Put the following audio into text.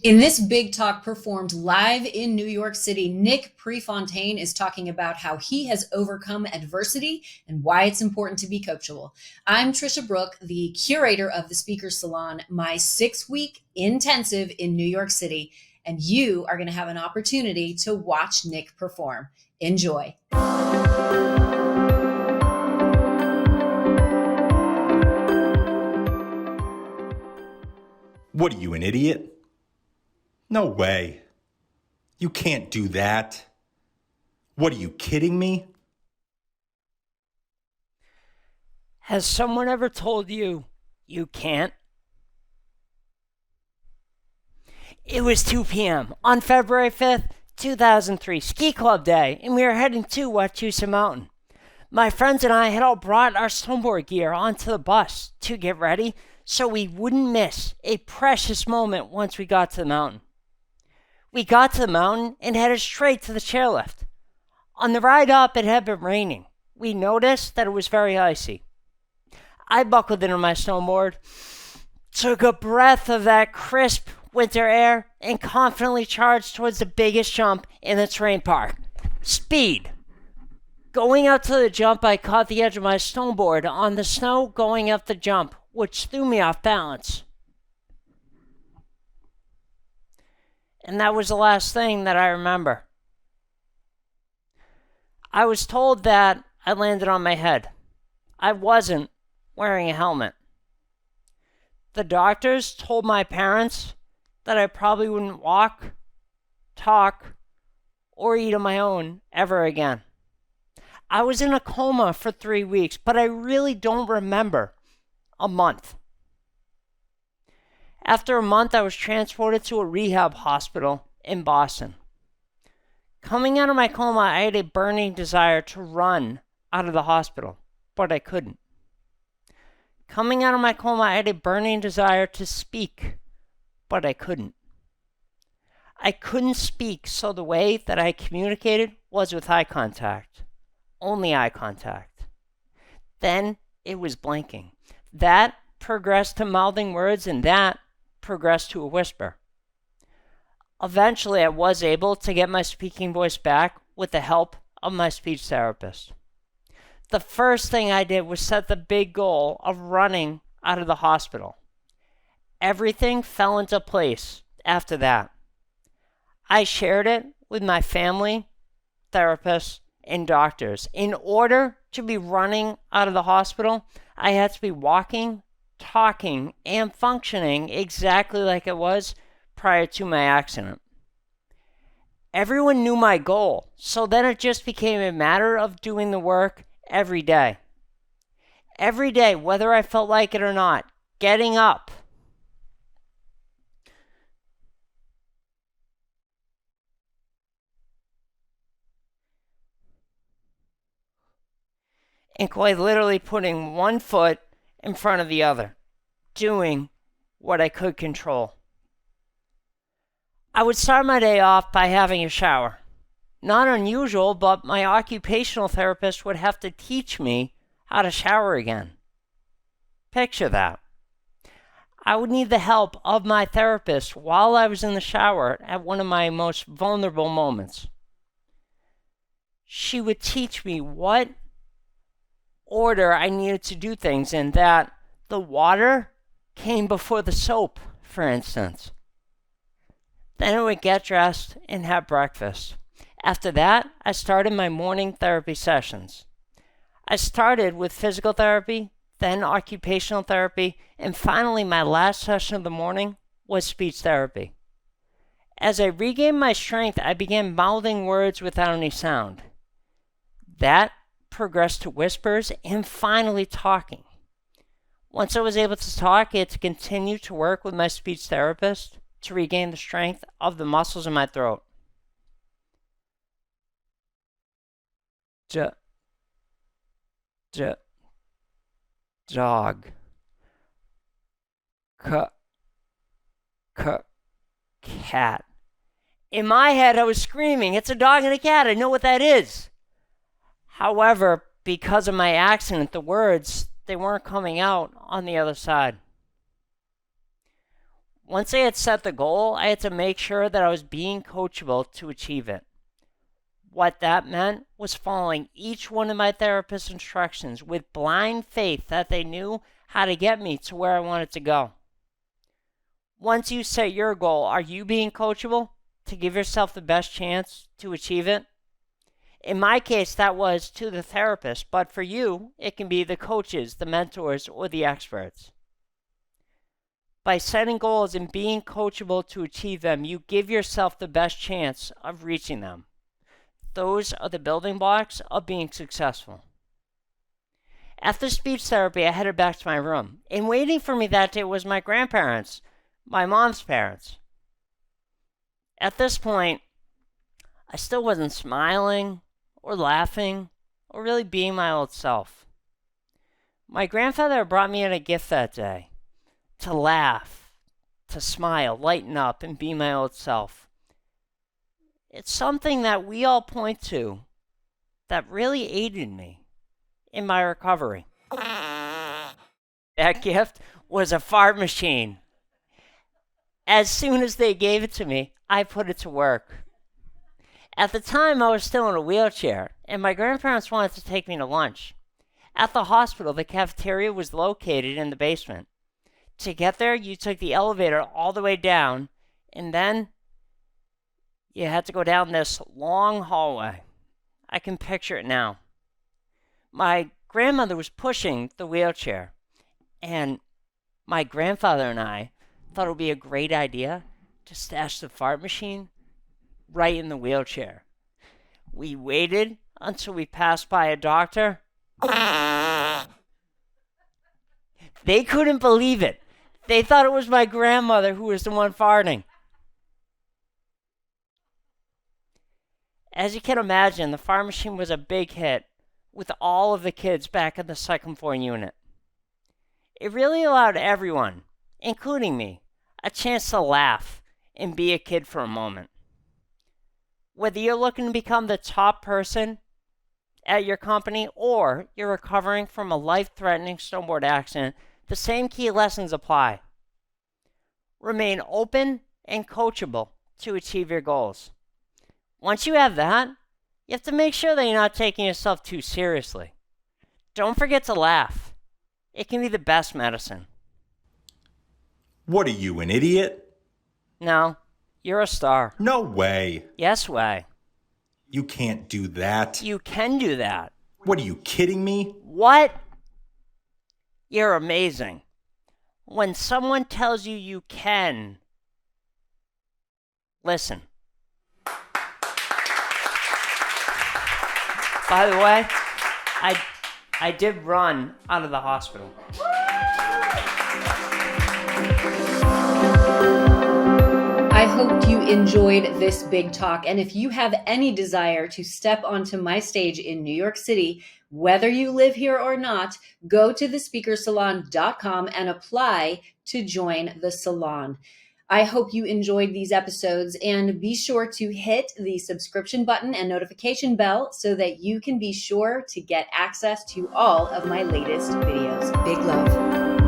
In this big talk performed live in New York City, Nick Prefontaine is talking about how he has overcome adversity and why it's important to be coachable. I'm Tricia Brouk, the curator of the Speaker Salon, my 6-week intensive in New York City, and you are going to have an opportunity to watch Nick perform. Enjoy. What are you, an idiot? No way. You can't do that. What, are you kidding me? Has someone ever told you you can't? It was 2 p.m. on February 5th, 2003, ski club day, and we were heading to Watusa Mountain. My friends and I had all brought our snowboard gear onto the bus to get ready so we wouldn't miss a precious moment once we got to the mountain. We got to the mountain and headed straight to the chairlift. On the ride up, it had been raining. We noticed that it was very icy. I buckled into my snowboard, took a breath of that crisp winter air, and confidently charged towards the biggest jump in the terrain park. Speed. Going up to the jump, I caught the edge of my snowboard on the snow going up the jump, which threw me off balance. And that was the last thing that I remember. I was told that I landed on my head. I wasn't wearing a helmet. The doctors told my parents that I probably wouldn't walk, talk, or eat on my own ever again. I was in a coma for 3 weeks, but I really don't remember a month. After a month, I was transported to a rehab hospital in Boston. Coming out of my coma, I had a burning desire to run out of the hospital, but I couldn't. Coming out of my coma, I had a burning desire to speak, but I couldn't. I couldn't speak, so the way that I communicated was with eye contact. Only eye contact. Then it was blinking. That progressed to mouthing words, and that progressed to a whisper. Eventually, I was able to get my speaking voice back with the help of my speech therapist. The first thing I did was set the big goal of running out of the hospital. Everything fell into place after that. I shared it with my family, therapists, and doctors. In order to be running out of the hospital, I had to be walking, talking, and functioning exactly like it was prior to my accident. Everyone knew my goal, so then it just became a matter of doing the work every day. Every day, whether I felt like it or not, getting up, and quite literally putting one foot in front of the other, doing what I could control. I would start my day off by having a shower. Not unusual, but my occupational therapist would have to teach me how to shower again. Picture that. I would need the help of my therapist while I was in the shower at one of my most vulnerable moments. She would teach me what order I needed to do things, and that the water came before the soap, for instance. Then I would get dressed and have breakfast. After that, I started my morning therapy sessions. I started with physical therapy, then occupational therapy, and finally my last session of the morning was speech therapy. As I regained my strength, I began mouthing words without any sound. That progressed to whispers and finally talking. Once I was able to talk, I had to continue to work with my speech therapist to regain the strength of the muscles in my throat. Dog. Cat. In my head, I was screaming, "It's a dog and a cat. I know what that is." However, because of my accident, the words, they weren't coming out on the other side. Once I had set the goal, I had to make sure that I was being coachable to achieve it. What that meant was following each one of my therapist's instructions with blind faith that they knew how to get me to where I wanted to go. Once you set your goal, are you being coachable to give yourself the best chance to achieve it? In my case, that was to the therapist, but for you, it can be the coaches, the mentors, or the experts. By setting goals and being coachable to achieve them, you give yourself the best chance of reaching them. Those are the building blocks of being successful. After speech therapy, I headed back to my room, and waiting for me that day was my grandparents, my mom's parents. At this point, I still wasn't smiling or laughing or really being my old self. My grandfather brought me in a gift that day to laugh, to smile, lighten up, and be my old self. It's something that we all point to that really aided me in my recovery. That gift was a fart machine. As soon as they gave it to me, I put it to work. At the time, I was still in a wheelchair, and my grandparents wanted to take me to lunch. At the hospital, the cafeteria was located in the basement. To get there, you took the elevator all the way down, and then you had to go down this long hallway. I can picture it now. My grandmother was pushing the wheelchair, and my grandfather and I thought it would be a great idea to stash the fart machine right in the wheelchair. We waited until we passed by a doctor. They couldn't believe it. They thought it was my grandmother who was the one farting. As you can imagine, the fart machine was a big hit with all of the kids back in the second floor unit. It really allowed everyone, including me, a chance to laugh and be a kid for a moment. Whether you're looking to become the top person at your company or you're recovering from a life-threatening snowboard accident, the same key lessons apply. Remain open and coachable to achieve your goals. Once you have that, you have to make sure that you're not taking yourself too seriously. Don't forget to laugh. It can be the best medicine. What are you, an idiot? No, you're a star. No way. Yes way. You can't do that. You can do that. What, are you kidding me? What? You're amazing. When someone tells you you can, listen. By the way, I did run out of the hospital. I hope you enjoyed this big talk. And if you have any desire to step onto my stage in New York City, whether you live here or not, go to thespeakersalon.com and apply to join the salon. I hope you enjoyed these episodes, and be sure to hit the subscription button and notification bell so that you can be sure to get access to all of my latest videos. Big love.